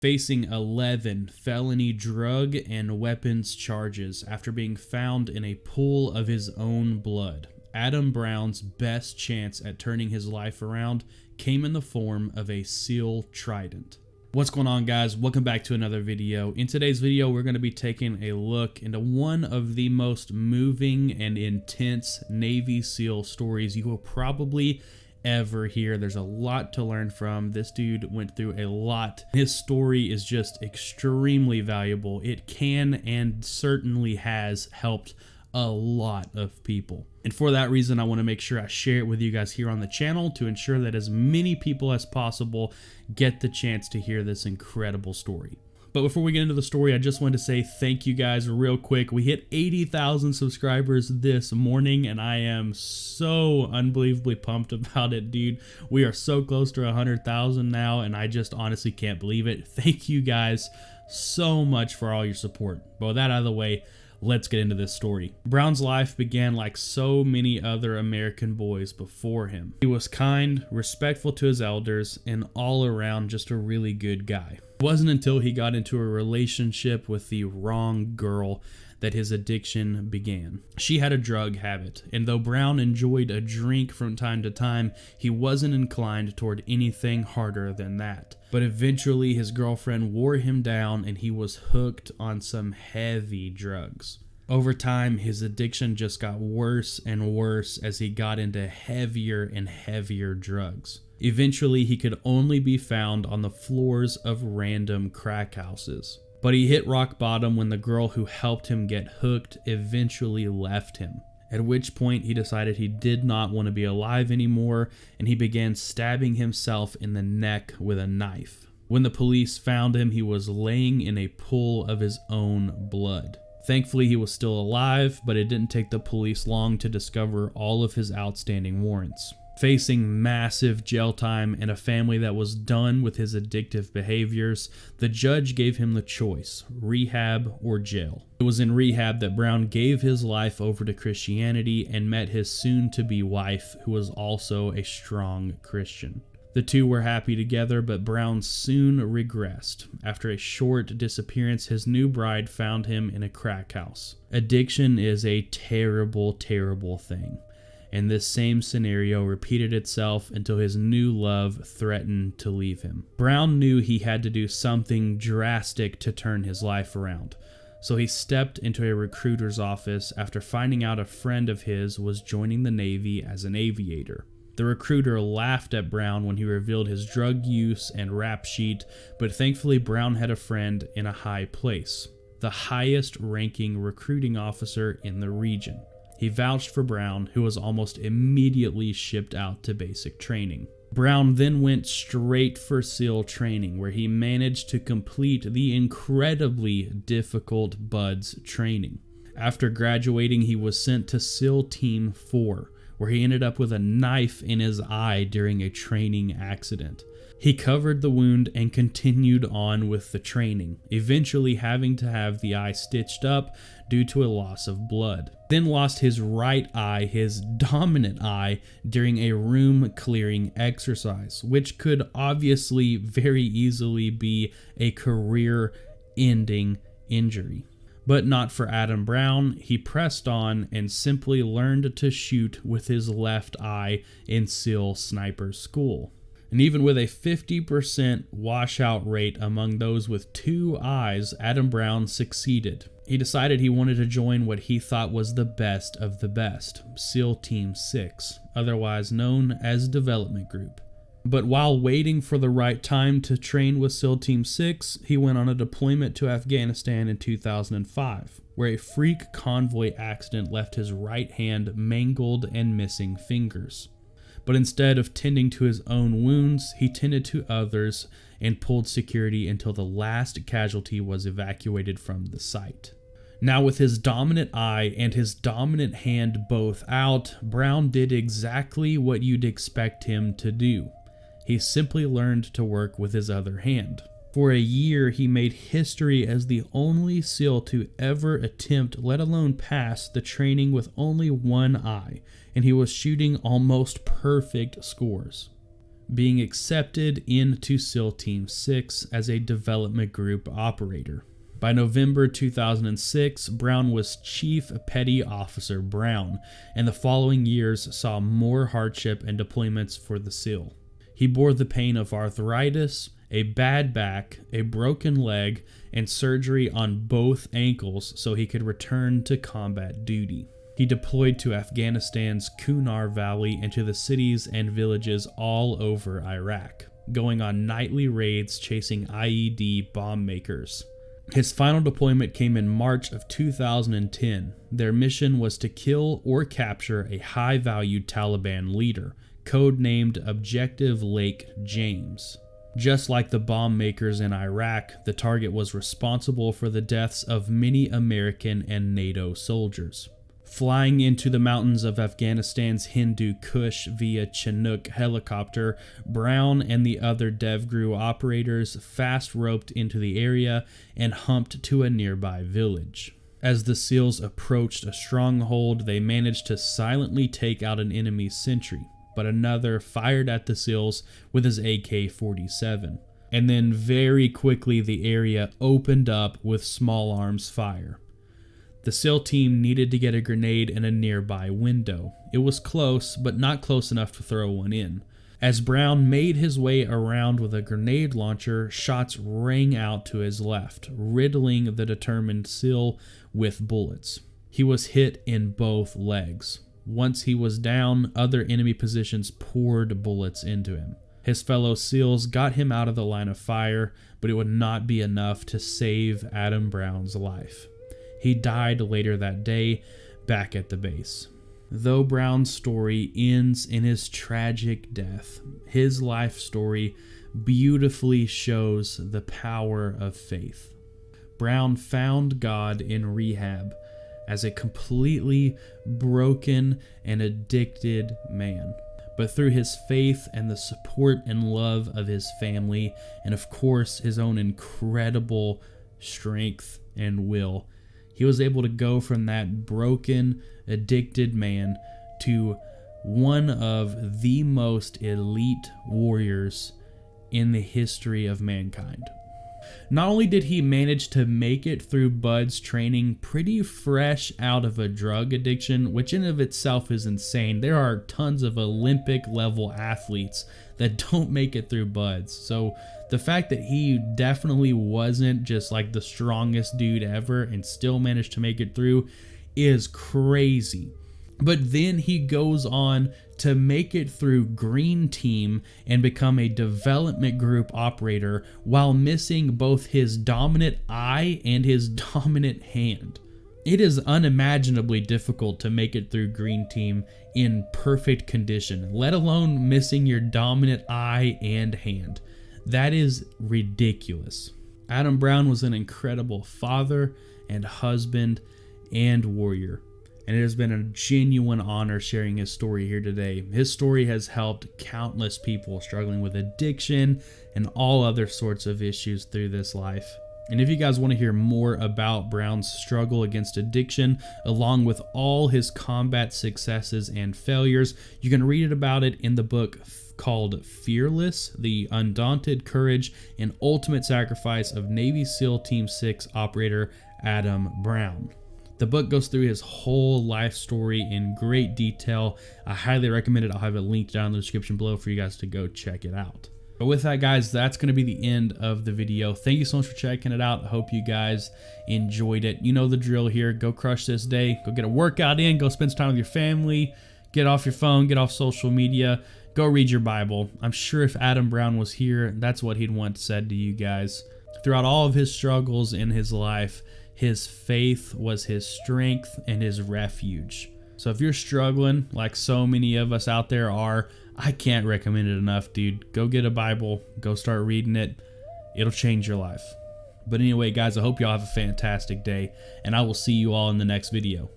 facing 11 felony drug and weapons charges after being found in a pool of his own blood. Adam Brown's best chance at turning his life around came in the form of a SEAL Trident. What's going on, guys? Welcome back to another video. In today's video, we're going to be taking a look into one of the most moving and intense Navy SEAL stories you will probably ever hear. There's a lot to learn from. This dude went through a lot. His story is just extremely valuable. It can and certainly has helped a lot of people. And for that reason, I want to make sure I share it with you guys here on the channel to ensure that as many people as possible get the chance to hear this incredible story. But before we get into the story, I just wanted to say thank you guys real quick. We hit 80,000 subscribers this morning, and I am so unbelievably pumped about it, dude. We are so close to 100,000 now, and I just honestly can't believe it. Thank you guys so much for all your support. But with that out of the way, let's get into this story. Brown's life began like so many other American boys before him. He was kind, respectful to his elders, and all around just a really good guy. It wasn't until he got into a relationship with the wrong girl that his addiction began. She had a drug habit, and though Brown enjoyed a drink from time to time, he wasn't inclined toward anything harder than that. But eventually his girlfriend wore him down and he was hooked on some heavy drugs. Over time, his addiction just got worse and worse as he got into heavier and heavier drugs. Eventually, he could only be found on the floors of random crack houses. But he hit rock bottom when the girl who helped him get hooked eventually left him. At which point he decided he did not want to be alive anymore, and he began stabbing himself in the neck with a knife. When the police found him, he was laying in a pool of his own blood. Thankfully, he was still alive, but it didn't take the police long to discover all of his outstanding warrants. Facing massive jail time and a family that was done with his addictive behaviors, the judge gave him the choice: rehab or jail. It was in rehab that Brown gave his life over to Christianity and met his soon-to-be wife, who was also a strong Christian. The two were happy together, but Brown soon regressed. After a short disappearance, his new bride found him in a crack house. Addiction is a terrible, terrible thing. And this same scenario repeated itself until his new love threatened to leave him. Brown knew he had to do something drastic to turn his life around. So he stepped into a recruiter's office after finding out a friend of his was joining the Navy as an aviator. The recruiter laughed at Brown when he revealed his drug use and rap sheet, but thankfully Brown had a friend in a high place, the highest ranking recruiting officer in the region. He vouched for Brown, who was almost immediately shipped out to basic training. Brown then went straight for SEAL training, where he managed to complete the incredibly difficult BUDS training. After graduating, he was sent to SEAL Team 4, where he ended up with a knife in his eye during a training accident. He covered the wound and continued on with the training, eventually having to have the eye stitched up due to a loss of blood. Then lost his right eye, his dominant eye, during a room clearing exercise, which could obviously very easily be a career-ending injury. But not for Adam Brown. He pressed on and simply learned to shoot with his left eye in SEAL Sniper School. And even with a 50% washout rate among those with two eyes, Adam Brown succeeded. He decided he wanted to join what he thought was the best of the best, SEAL Team 6, otherwise known as Development Group. But while waiting for the right time to train with SEAL Team 6, he went on a deployment to Afghanistan in 2005, where a freak convoy accident left his right hand mangled and missing fingers. But instead of tending to his own wounds, he tended to others and pulled security until the last casualty was evacuated from the site. Now, with his dominant eye and his dominant hand both out, Brown did exactly what you'd expect him to do. He simply learned to work with his other hand. For a year, he made history as the only SEAL to ever attempt, let alone pass, the training with only one eye, and he was shooting almost perfect scores. being accepted into SEAL Team 6 as a development group operator. By November 2006, Brown was Chief Petty Officer Brown, and the following years saw more hardship and deployments for the SEAL. He bore the pain of arthritis, a bad back, a broken leg, and surgery on both ankles so he could return to combat duty. He deployed to Afghanistan's Kunar Valley and to the cities and villages all over Iraq, going on nightly raids chasing IED bomb makers. His final deployment came in March of 2010. Their mission was to kill or capture a high-valued Taliban leader, codenamed Objective Lake James. Just like the bomb makers in Iraq, the target was responsible for the deaths of many American and NATO soldiers. Flying into the mountains of Afghanistan's Hindu Kush via Chinook helicopter, Brown and the other Devgru operators fast roped into the area and humped to a nearby village. As the SEALs approached a stronghold, they managed to silently take out an enemy sentry, but another fired at the SEALs with his AK-47. And then very quickly the area opened up with small arms fire. The SEAL team needed to get a grenade in a nearby window. It was close, but not close enough to throw one in. As Brown made his way around with a grenade launcher, shots rang out to his left, riddling the determined SEAL with bullets. He was hit in both legs. Once he was down, other enemy positions poured bullets into him. His fellow SEALs got him out of the line of fire, but it would not be enough to save Adam Brown's life. He died later that day, back at the base. Though Brown's story ends in his tragic death, his life story beautifully shows the power of faith. Brown found God in rehab as a completely broken and addicted man. But through his faith and the support and love of his family, and of course his own incredible strength and will, he was able to go from that broken, addicted man to one of the most elite warriors in the history of mankind. Not only did he manage to make it through Bud's training pretty fresh out of a drug addiction, which in of itself is insane. There are tons of Olympic level athletes that don't make it through Bud's. So the fact that he definitely wasn't just like the strongest dude ever and still managed to make it through is crazy. But then he goes on to make it through Green Team and become a development group operator while missing both his dominant eye and his dominant hand. It is unimaginably difficult to make it through Green Team in perfect condition, let alone missing your dominant eye and hand. That is ridiculous. Adam Brown was an incredible father and husband and warrior. And it has been a genuine honor sharing his story here today. His story has helped countless people struggling with addiction and all other sorts of issues through this life. And if you guys want to hear more about Brown's struggle against addiction, along with all his combat successes and failures, you can read about it in the book called Fearless, The Undaunted Courage and Ultimate Sacrifice of Navy SEAL Team 6 Operator Adam Brown. The book goes through his whole life story in great detail. I highly recommend it. I'll have it linked down in the description below for you guys to go check it out. But with that, guys, that's going to be the end of the video. Thank you so much for checking it out. I hope you guys enjoyed it. You know the drill here. Go crush this day. Go get a workout in. Go spend some time with your family. Get off your phone. Get off social media. Go read your Bible. I'm sure if Adam Brown was here, that's what he'd want said to you guys. Throughout all of his struggles in his life, his faith was his strength and his refuge. So if you're struggling, like so many of us out there are, I can't recommend it enough, dude. Go get a Bible. Go start reading it. It'll change your life. But anyway, guys, I hope y'all have a fantastic day, and I will see you all in the next video.